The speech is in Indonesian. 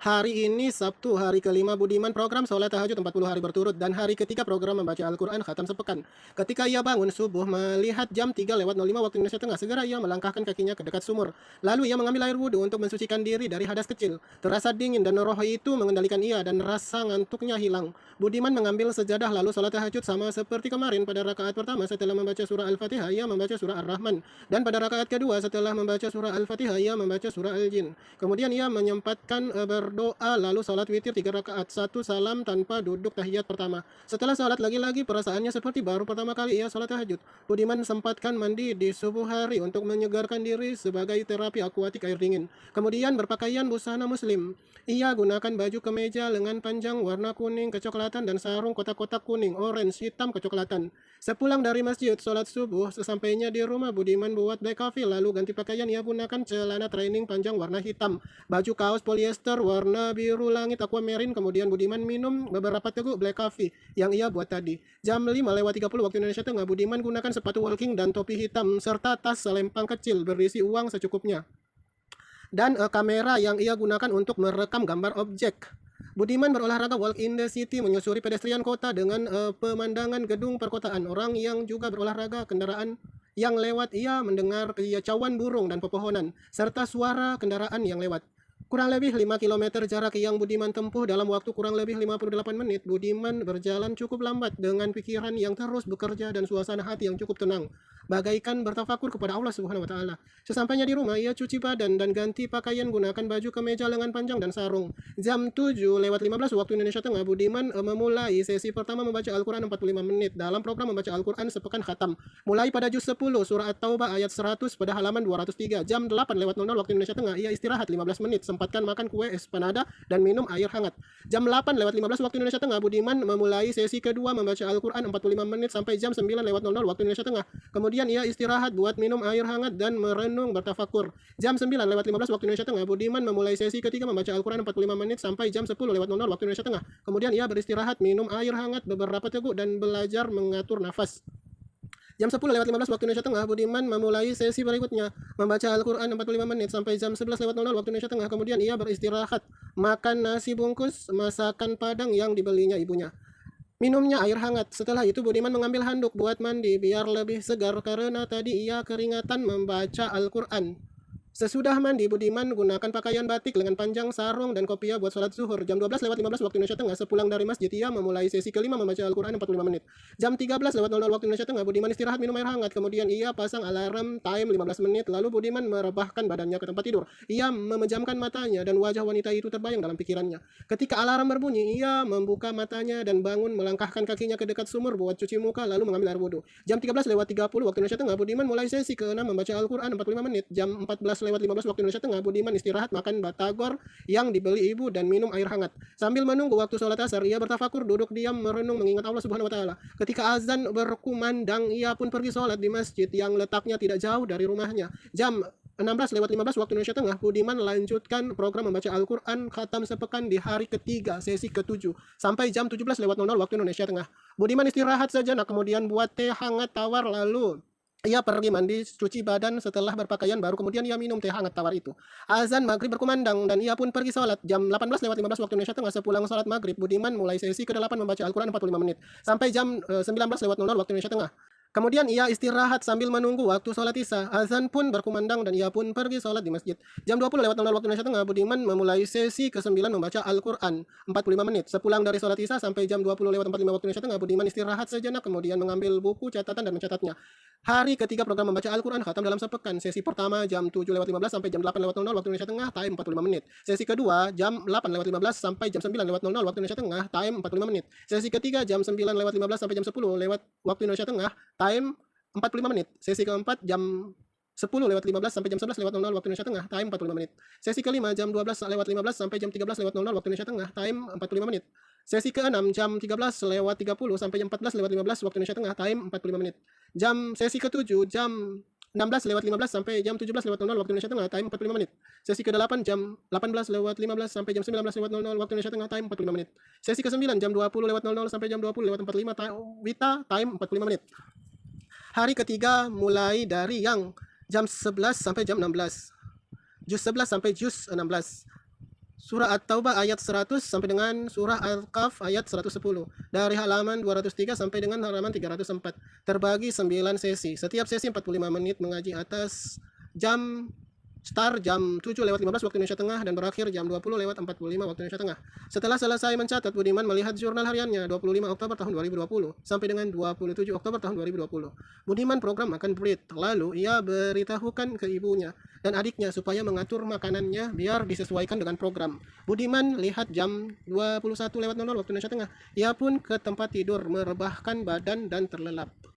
Hari ini Sabtu, hari kelima Budiman program sholat tahajud 40 hari berturut dan hari ketiga program membaca Al-Quran khatam sepekan. Ketika ia bangun subuh melihat jam 3:05 waktu Indonesia Tengah, segera ia melangkahkan kakinya ke dekat sumur. Lalu ia mengambil air wudhu untuk mensucikan diri dari hadas kecil. Terasa dingin dan roh itu mengendalikan ia dan rasa ngantuknya hilang. Budiman mengambil sejadah lalu sholat tahajud sama seperti kemarin. Pada rakaat pertama setelah membaca surah Al-Fatihah, ia membaca surah Ar-Rahman. Dan pada rakaat kedua setelah membaca surah Al-Fatihah, ia membaca surah Al-Jin. Kemudian ia menyempatkan berdoa lalu salat witir 3 rakaat, satu salam tanpa duduk tahiyat pertama. Setelah salat lagi-lagi perasaannya seperti baru pertama kali ia salat tahajud. Budiman sempatkan mandi di subuh hari untuk menyegarkan diri sebagai terapi akuatik air dingin. Kemudian berpakaian busana muslim. Ia gunakan baju kemeja lengan panjang warna kuning kecoklatan dan sarung kotak-kotak kuning, orange, hitam, kecoklatan. Sepulang dari masjid salat subuh, sesampainya di rumah Budiman buat black coffee lalu ganti pakaian. Ia gunakan celana training panjang warna hitam, baju kaos polyester warna biru langit aquamarine. Kemudian Budiman minum beberapa teguk black coffee yang ia buat tadi. Jam 5:30 waktu Indonesia Tengah, Budiman gunakan sepatu walking dan topi hitam serta tas selempang kecil berisi uang secukupnya dan kamera yang ia gunakan untuk merekam gambar objek. Budiman berolahraga walk in the city menyusuri pedestrian kota dengan pemandangan gedung perkotaan. Orang yang juga berolahraga kendaraan yang lewat, ia mendengar kicauan burung dan pepohonan serta suara kendaraan yang lewat. Kurang lebih 5 kilometer jarak yang Budiman tempuh dalam waktu kurang lebih 58 menit. Budiman berjalan cukup lambat dengan pikiran yang terus bekerja dan suasana hati yang cukup tenang, bagaikan bertafakur kepada Allah Subhanahu wa taala. Sesampainya di rumah, ia cuci badan dan ganti pakaian gunakan baju kemeja lengan panjang dan sarung. Jam 7:15 waktu Indonesia Tengah, Budiman memulai sesi pertama membaca Al-Quran 45 menit dalam program membaca Al-Quran sepekan khatam. Mulai pada juz 10 surah At-Taubah ayat 100 pada halaman 203. Jam 8:00 waktu Indonesia Tengah, ia istirahat 15 menit, sempatkan makan kue espanada dan minum air hangat. Jam 8:15 waktu Indonesia Tengah, Budiman memulai sesi kedua membaca Al-Quran 45 menit sampai jam 9:00 waktu Indonesia Tengah. Kemudian ia istirahat buat minum air hangat dan merenung bertafakur. Jam 9:15 waktu Indonesia Tengah, Budiman memulai sesi ketiga membaca Al-Quran 45 menit sampai jam 10:00 waktu Indonesia Tengah. Kemudian ia beristirahat, minum air hangat beberapa teguk dan belajar mengatur nafas. Jam 10:15 waktu Indonesia Tengah, Budiman memulai sesi berikutnya membaca Al-Quran 45 menit sampai jam 11:00 waktu Indonesia Tengah. Kemudian ia beristirahat, makan nasi bungkus masakan Padang yang dibelinya ibunya. Minumnya air hangat. Setelah itu Budiman mengambil handuk buat mandi biar lebih segar karena tadi ia keringatan membaca Al-Quran. Sesudah mandi, Budiman gunakan pakaian batik lengan panjang, sarung, dan kopiah buat sholat zuhur. Jam 12:15 waktu Indonesia Tengah, sepulang dari masjid, ia memulai sesi kelima membaca Al-Quran 45 menit. Jam 13:00 waktu Indonesia Tengah, Budiman istirahat minum air hangat. Kemudian ia pasang alarm time 15 menit. Lalu Budiman merebahkan badannya ke tempat tidur. Ia memejamkan matanya dan wajah wanita itu terbayang dalam pikirannya. Ketika alarm berbunyi, ia membuka matanya dan bangun melangkahkan kakinya ke dekat sumur buat cuci muka lalu mengambil air wudhu. Jam 13:30 waktu Indonesia Tengah, Budiman mulai sesi ke-6 membaca Al-Quran 45 menit. Jam 14:15 waktu Indonesia Tengah, Budiman istirahat makan batagor yang dibeli ibu dan minum air hangat. Sambil menunggu waktu sholat asar, ia bertafakur duduk diam merenung mengingat Allah Subhanahu wa taala. Ketika azan berkumandang, ia pun pergi sholat di masjid yang letaknya tidak jauh dari rumahnya. Jam 16:15 waktu Indonesia Tengah, Budiman lanjutkan program membaca Al-Quran khatam sepekan di hari ketiga sesi ke-7 sampai jam 17:00 waktu Indonesia Tengah. Budiman istirahat sejenak, kemudian buat teh hangat tawar lalu ia pergi mandi, cuci badan setelah berpakaian baru kemudian ia minum teh hangat tawar itu. Azan maghrib berkumandang dan ia pun pergi sholat. Jam 18:15 waktu Indonesia Tengah, sepulang sholat maghrib, Budiman mulai sesi ke-8 membaca Al-Quran 45 menit sampai jam 19:00 waktu Indonesia Tengah. Kemudian ia istirahat sambil menunggu waktu sholat isya. Azan pun berkumandang dan ia pun pergi sholat di masjid. Jam 20:00 waktu Indonesia Tengah, Budiman memulai sesi ke-9 membaca Al-Quran 45 menit. Sepulang dari sholat isya sampai jam 20:45 waktu Indonesia Tengah, Budiman istirahat sejenak kemudian mengambil buku catatan dan mencatatnya. Hari ketiga program membaca Al-Quran khatam dalam sepekan. Sesi pertama jam 7:15 sampai jam 8:00 waktu Indonesia Tengah, time 45 menit. Sesi kedua jam 8:15 sampai jam 9:00 waktu Indonesia Tengah, time 45 menit. Sesi ketiga jam 9:15 sampai jam 10 waktu Indonesia Tengah, time 45 menit. Sesi keempat jam 10:15 sampai jam 11:00 waktu Indonesia Tengah, time 45 menit. Sesi kelima jam 12:15 sampai jam 13:00 waktu Indonesia Tengah, time 45 menit. Sesi ke-6 jam 13:30 sampai jam 14:15 waktu Indonesia Tengah, time 45 menit. Sesi ke-7 jam 16:15 sampai jam 17:00 waktu Indonesia Tengah, time 45 menit. Sesi ke-8 jam 18:15 sampai jam 19:00 waktu Indonesia Tengah, time 45 menit. Sesi ke-9 jam 20:00 sampai jam 20:45 WITA, time 45 menit. Hari ketiga mulai dari yang jam 11 sampai jam 16. Juz 11 sampai juz 16. Surah At-Taubah ayat 100 sampai dengan surah Al-Kahf ayat 110. Dari halaman 203 sampai dengan halaman 304. Terbagi 9 sesi. Setiap sesi 45 menit mengaji atas jam start jam 7:15 waktu Indonesia Tengah dan berakhir jam 20:45 waktu Indonesia Tengah. Setelah selesai mencatat, Budiman melihat jurnal hariannya 25 Oktober tahun 2020 sampai dengan 27 Oktober tahun 2020. Budiman program makan bread. Lalu ia beritahukan ke ibunya dan adiknya supaya mengatur makanannya biar disesuaikan dengan program. Budiman lihat jam 21:00 waktu Indonesia Tengah. Ia pun ke tempat tidur merebahkan badan dan terlelap.